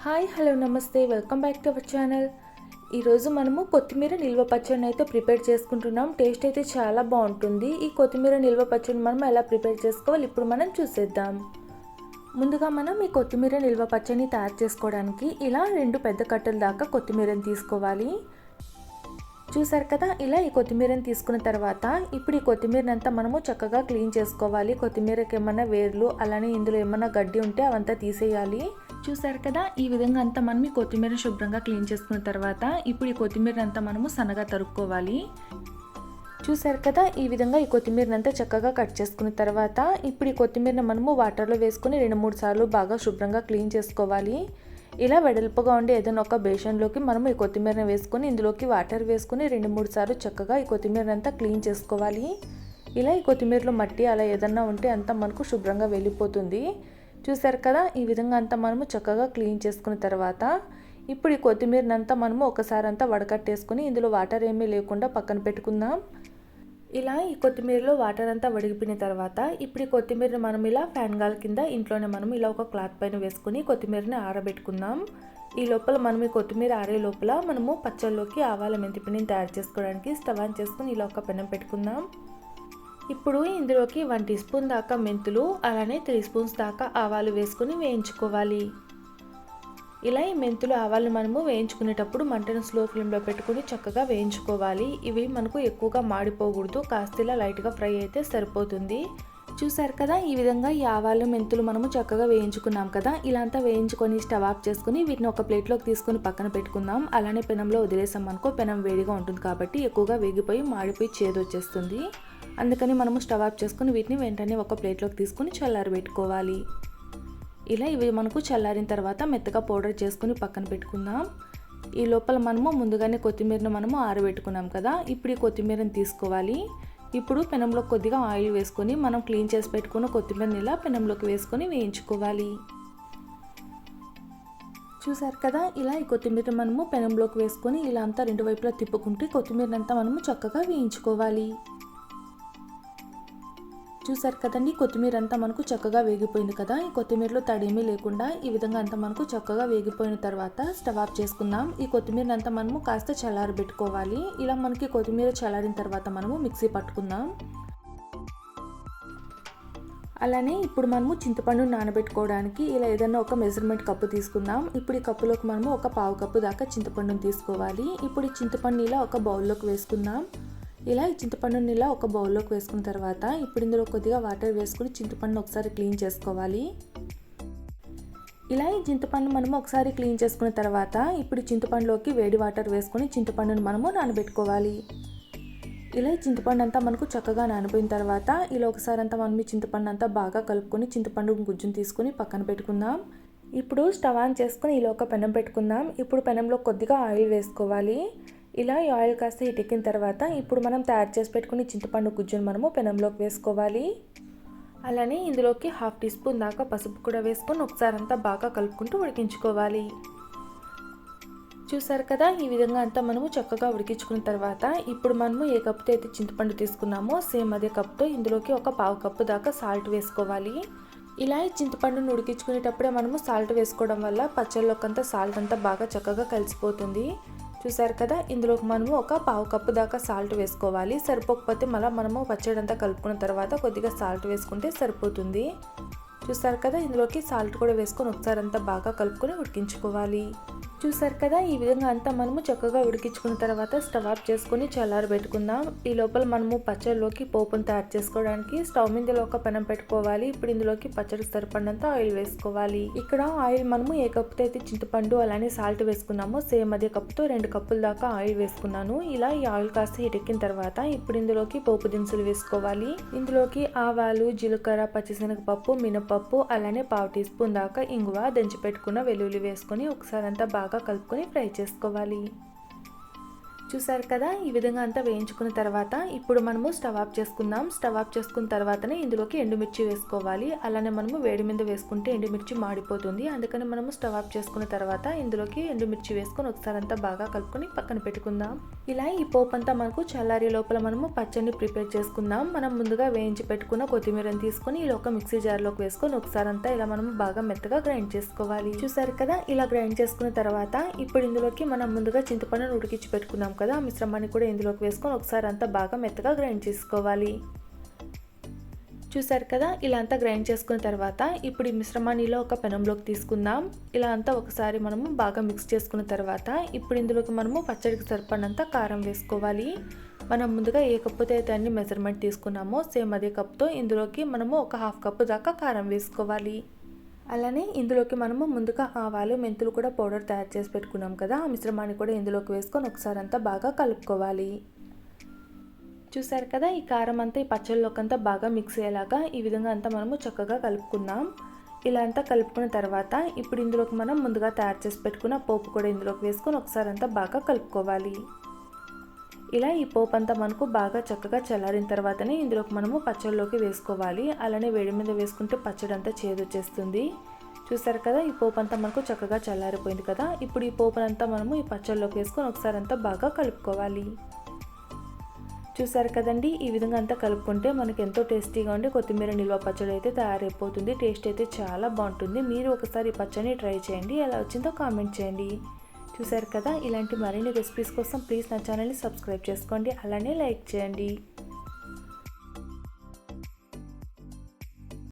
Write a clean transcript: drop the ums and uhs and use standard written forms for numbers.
Hi hello నమస్తే welcome back to our channel. ఈరోజు మనము కొత్తిమీర నిల్వ పచ్చడిని అయితే ప్రిపేర్ చేసుకుంటున్నాం. టేస్ట్ అయితే చాలా బాగుంటుంది. ఈ కొత్తిమీర నిల్వ పచ్చడిని మనం ఎలా ప్రిపేర్ చేసుకోవాలి ఇప్పుడు మనం చూసేద్దాం. ముందుగా మనం ఈ కొత్తిమీర నిల్వ పచ్చడిని తయారు చేసుకోవడానికి ఇలా 2 పెద్ద కట్టల దాకా కొత్తిమీరని తీసుకోవాలి. చూసారు కదా, ఇలా ఈ కొత్తిమీరని తీసుకున్న తర్వాత ఇప్పుడు ఈ కొత్తిమీరని అంతా మనము చక్కగా క్లీన్ చేసుకోవాలి. కొత్తిమీరకి ఏమైనా వేర్లు అలానే ఇందులో ఏమైనా గడ్డి ఉంటే అవంతా తీసేయాలి. చూసారు కదా, ఈ విధంగా అంతా మనం ఈ కొత్తిమీర శుభ్రంగా క్లీన్ చేసుకున్న తర్వాత ఇప్పుడు ఈ కొత్తిమీర అంతా మనము సన్నగా తరుక్కోవాలి. చూసారు కదా, ఈ విధంగా ఈ కొత్తిమీరని అంతా చక్కగా కట్ చేసుకున్న తర్వాత ఇప్పుడు ఈ కొత్తిమీరని మనము వాటర్లో వేసుకుని 2-3 సార్లు బాగా శుభ్రంగా క్లీన్ చేసుకోవాలి. ఇలా వెడల్పుగా ఉండే ఏదైనా ఒక బేషన్లోకి మనము ఈ కొత్తిమీరని వేసుకొని ఇందులోకి వాటర్ వేసుకొని 2-3 సార్లు చక్కగా ఈ కొత్తిమీరని అంతా క్లీన్ చేసుకోవాలి. ఇలా ఈ కొత్తిమీరలో మట్టి అలా ఏదన్నా ఉంటే అంతా మనకు శుభ్రంగా వెళ్ళిపోతుంది. చూసారు కదా, ఈ విధంగా అంతా మనము చక్కగా క్లీన్ చేసుకున్న తర్వాత ఇప్పుడు ఈ కొత్తిమీరని అంతా మనము ఒకసారి అంతా వడకట్టేసుకొని ఇందులో వాటర్ ఏమీ లేకుండా పక్కన పెట్టుకుందాం. ఇలా ఈ కొత్తిమీరలో వాటర్ అంతా వడిగిపోయిన తర్వాత ఇప్పుడు ఈ కొత్తిమీరని మనం ఇలా ఫ్యాన్ గాలి కింద ఇంట్లోనే మనం ఇలా ఒక క్లాత్ పైన వేసుకుని కొత్తిమీరని ఆరబెట్టుకుందాం. ఈ లోపల మనం ఈ కొత్తిమీర ఆరే లోపల మనము పచ్చళ్ళలోకి ఆవాల మెంతిపిండిని తయారు చేసుకోవడానికి స్టవ్ ఆన్ చేసుకుని ఇలా ఒక పెనం పెట్టుకుందాం. ఇప్పుడు ఇందులోకి 1 టీ స్పూన్ దాకా మెంతులు అలానే 3 స్పూన్స్ దాకా ఆవాలు వేసుకుని వేయించుకోవాలి. ఇలా ఈ మెంతులు ఆవాలు మనము వేయించుకునేటప్పుడు మంటను స్లో ఫ్లేమ్లో పెట్టుకుని చక్కగా వేయించుకోవాలి. ఇవి మనకు ఎక్కువగా మాడిపోకూడదు, కాస్త ఇలా లైట్గా ఫ్రై అయితే సరిపోతుంది. చూసారు కదా, ఈ విధంగా ఈ ఆవాలు మెంతులు మనము చక్కగా వేయించుకున్నాం కదా. ఇలా అంతా వేయించుకొని స్టవ్ ఆఫ్ చేసుకుని వీటిని ఒక ప్లేట్లోకి తీసుకొని పక్కన పెట్టుకుందాం. అలానే పెనంలో వదిలేసాం అనుకో పెనం వేడిగా ఉంటుంది కాబట్టి ఎక్కువగా వేగిపోయి మాడిపోయి చేదు వచ్చేస్తుంది. అందుకని మనము స్టవ్ ఆఫ్ చేసుకుని వీటిని వెంటనే ఒక ప్లేట్లోకి తీసుకుని చల్లారబెట్టుకోవాలి. ఇలా ఇవి మనకు చల్లారిన తర్వాత మెత్తగా పౌడర్ చేసుకుని పక్కన పెట్టుకుందాం. ఈ లోపల మనము ముందుగానే కొత్తిమీరను మనము ఆరబెట్టుకున్నాం కదా. ఇప్పుడు ఈ కొత్తిమీరని తీసుకోవాలి. ఇప్పుడు పెనంలో కొద్దిగా ఆయిల్ వేసుకొని మనం క్లీన్ చేసి పెట్టుకున్న కొత్తిమీరని ఇలా పెనంలోకి వేసుకొని వేయించుకోవాలి. చూసారు కదా, ఇలా ఈ కొత్తిమీర మనము పెనంలోకి వేసుకొని ఇలా అంతా 2 వైపులా తిప్పుకుంటూ కొత్తిమీరని అంతా మనము చక్కగా వేయించుకోవాలి. చూసారు కదండి, కొత్తిమీర అంతా మనకు చక్కగా వేగిపోయింది కదా. ఈ కొత్తిమీరలో తడేమీ లేకుండా ఈ విధంగా అంతా మనకు చక్కగా వేగిపోయిన తర్వాత స్టవ్ ఆఫ్ చేసుకుందాం. ఈ కొత్తిమీర అంతా మనము కాస్త చల్లారబెట్టుకోవాలి. ఇలా మనకి కొత్తిమీర చల్లారిన తర్వాత మనము మిక్సీ పట్టుకుందాం. అలానే ఇప్పుడు మనము చింతపండు నానబెట్టుకోవడానికి ఇలా ఏదైనా ఒక మెజర్మెంట్ కప్పు తీసుకుందాం. ఇప్పుడు ఈ కప్పులోకి మనము ఒక 1/2 కప్పు దాకా చింతపండుని తీసుకోవాలి. ఇప్పుడు ఈ చింతపండుని ఇలా ఒక బౌల్లోకి వేసుకుందాం. ఇలా ఈ చింతపండుని ఇలా ఒక బౌల్లోకి వేసుకున్న తర్వాత ఇప్పుడు ఇందులో కొద్దిగా వాటర్ వేసుకుని చింతపండుని ఒకసారి క్లీన్ చేసుకోవాలి. ఇలా ఈ చింతపండు మనము ఒకసారి క్లీన్ చేసుకున్న తర్వాత ఇప్పుడు చింతపండులోకి వేడి వాటర్ వేసుకొని చింతపండుని మనము నానబెట్టుకోవాలి. ఇలా ఈ చింతపండు అంతా మనకు చక్కగా నానిపోయిన తర్వాత ఇలా ఒకసారి అంతా మనం ఈ చింతపండు అంతా బాగా కలుపుకొని చింతపండు గుజ్జును తీసుకొని పక్కన పెట్టుకుందాం. ఇప్పుడు స్టవ్ ఆన్ చేసుకొని ఇలా ఒక పెనం పెట్టుకుందాం. ఇప్పుడు పెనంలో కొద్దిగా ఆయిల్ వేసుకోవాలి. ఇలా ఈ ఆయిల్ కాస్త హీట్ ఎక్కిన తర్వాత ఇప్పుడు మనం తయారు చేసి పెట్టుకుని చింతపండు గుజ్జును మనము పెనంలోకి వేసుకోవాలి. అలానే ఇందులోకి 1/2 టీ స్పూన్ దాకా పసుపు కూడా వేసుకొని ఒకసారి అంతా బాగా కలుపుకుంటూ ఉడికించుకోవాలి. చూసారు కదా, ఈ విధంగా అంతా మనము చక్కగా ఉడికించుకున్న తర్వాత ఇప్పుడు మనము ఏ కప్పుతో అయితే చింతపండు తీసుకున్నామో సేమ్ అదే కప్పుతో ఇందులోకి ఒక 1/2 కప్పు దాకా సాల్ట్ వేసుకోవాలి. ఇలా ఈ చింతపండును ఉడికించుకునేటప్పుడే మనము సాల్ట్ వేసుకోవడం వల్ల పచ్చళ్ళలోకంతా సాల్ట్ అంతా బాగా చక్కగా కలిసిపోతుంది. చూసారు కదా, ఇందులోకి మనము ఒక 1/2 కప్పు దాకా సాల్ట్ వేసుకోవాలి. సరిపోకపోతే మళ్ళీ మనము పచ్చడి అంతా కలుపుకున్న తర్వాత కొద్దిగా సాల్ట్ వేసుకుంటే సరిపోతుంది. చూసారు కదా, ఇందులోకి సాల్ట్ కూడా వేసుకొని ఒకసారి అంతా బాగా కలుపుకొని ఉడికించుకోవాలి. చూసారు కదా, ఈ విధంగా అంతా మనము చక్కగా ఉడికించుకున్న తర్వాత స్టవ్ ఆఫ్ చేసుకొని చల్లారబెట్టుకుందాం. ఈ లోపల మనము పచ్చడిలోకి పోపును తయారు చేసుకోవడానికి స్టవ్ మీద ఒక పెనం పెట్టుకోవాలి. ఇప్పుడు ఇందులోకి పచ్చడికి సరిపడినంత ఆయిల్ వేసుకోవాలి. ఇక్కడ ఆయిల్ మనము ఏ కప్పుతో అయితే చింతపండు అలానే సాల్ట్ వేసుకున్నామో సేమ్ అదే కప్పుతో 2 కప్పుల దాకా ఆయిల్ వేసుకున్నాను. ఇలా ఈ ఆయిల్ కాస్త హీట్ ఎక్కిన తర్వాత ఇప్పుడు ఇందులోకి పోపు దినుసులు వేసుకోవాలి. ఇందులోకి ఆవాలు, జీలకర్ర, పచ్చిశనగపప్పు, మినపప్పు అలానే 1/2 టీ స్పూన్ దాకా ఇంగువ, దంచి పెట్టుకున్న వెల్లుల్లి వేసుకొని ఒకసారి అంతా బాగా కలుపుకొని ఫ్రై చేసుకోవాలి. చూసారు కదా, ఈ విధంగా అంతా వేయించుకున్న తర్వాత ఇప్పుడు మనము స్టవ్ ఆఫ్ చేసుకుందాం. స్టవ్ ఆఫ్ చేసుకున్న తర్వాతనే ఇందులోకి ఎండుమిర్చి వేసుకోవాలి. అలానే మనము వేడి మీద వేసుకుంటే ఎండుమిర్చి మాడిపోతుంది. అందుకని మనము స్టవ్ ఆఫ్ చేసుకున్న తర్వాత ఇందులోకి ఎండుమిర్చి వేసుకొని ఒకసారి అంతా బాగా కలుపుకొని పక్కన పెట్టుకుందాం. ఇలా ఈ పోపు అంతా మనకు చల్లారి లోపల మనము పచ్చడిని ప్రిపేర్ చేసుకుందాం. మనం ముందుగా వేయించి పెట్టుకున్న కొత్తిమీరని తీసుకొని ఇలా ఒక మిక్సీ జార్లోకి వేసుకొని ఒకసారి అంతా ఇలా మనము బాగా మెత్తగా గ్రైండ్ చేసుకోవాలి. చూసారు కదా, ఇలా గ్రైండ్ చేసుకున్న తర్వాత ఇప్పుడు ఇందులోకి మనం ముందుగా చింతపండును ఉడికించి పెట్టుకున్నాం కదా, ఆ మిశ్రమాన్ని కూడా ఇందులోకి వేసుకొని ఒకసారి అంతా బాగా మెత్తగా గ్రైండ్ చేసుకోవాలి. చూసారు కదా, ఇలా అంతా గ్రైండ్ చేసుకున్న తర్వాత ఇప్పుడు ఈ మిశ్రమాన్ని ఇలా ఒక పెనంలోకి తీసుకుందాం. ఇలా అంతా ఒకసారి మనము బాగా మిక్స్ చేసుకున్న తర్వాత ఇప్పుడు ఇందులోకి మనము పచ్చడికి సరిపడినంత కారం వేసుకోవాలి. మనం ముందుగా ఏ కప్పుతో అయితే అన్ని మెజర్మెంట్ తీసుకున్నామో సేమ్ అదే కప్తో ఇందులోకి మనము ఒక హాఫ్ కప్పు దాకా కారం వేసుకోవాలి. అలానే ఇందులోకి మనము ముందుగా ఆవాలు మెంతులు కూడా పౌడర్ తయారు చేసి పెట్టుకున్నాం కదా, ఆ మిశ్రమాన్ని కూడా ఇందులోకి వేసుకొని ఒకసారి అంతా బాగా కలుపుకోవాలి. చూసారు కదా, ఈ కారం అంతా ఈ పచ్చళ్ళలోకి అంతా బాగా మిక్స్ అయ్యేలాగా ఈ విధంగా అంతా మనము చక్కగా కలుపుకుందాం. ఇలా అంతా కలుపుకున్న తర్వాత ఇప్పుడు ఇందులోకి మనం ముందుగా తయారు చేసి పెట్టుకున్న పోపు కూడా ఇందులోకి వేసుకొని ఒకసారి అంతా బాగా కలుపుకోవాలి. ఇలా ఈ పోపు అంతా మనకు బాగా చక్కగా చల్లారిన తర్వాతనే ఇందులోకి మనము పచ్చడిలోకి వేసుకోవాలి. అలానే వేడి మీద వేసుకుంటే పచ్చడి అంతా చేదు వచ్చేస్తుంది. చూసారు కదా, ఈ పోపు అంతా మనకు చక్కగా చల్లారిపోయింది కదా. ఇప్పుడు ఈ పోపునంతా మనము ఈ పచ్చడిలోకి వేసుకొని ఒకసారి అంతా బాగా కలుపుకోవాలి. చూసారు కదండి, ఈ విధంగా అంతా కలుపుకుంటే మనకి ఎంతో టేస్టీగా ఉండి కొత్తిమీర నిల్వ పచ్చడి అయితే తయారైపోతుంది. టేస్ట్ అయితే చాలా బాగుంటుంది. మీరు ఒకసారి ఈ పచ్చడిని ట్రై చేయండి, ఎలా వచ్చిందో కామెంట్ చేయండి. చూసారు కదా, ఇలాంటి మరిన్ని రెసిపీస్ కోసం ప్లీజ్ నా ఛానల్ని సబ్స్క్రైబ్ చేసుకోండి, అలానే లైక్ చేయండి.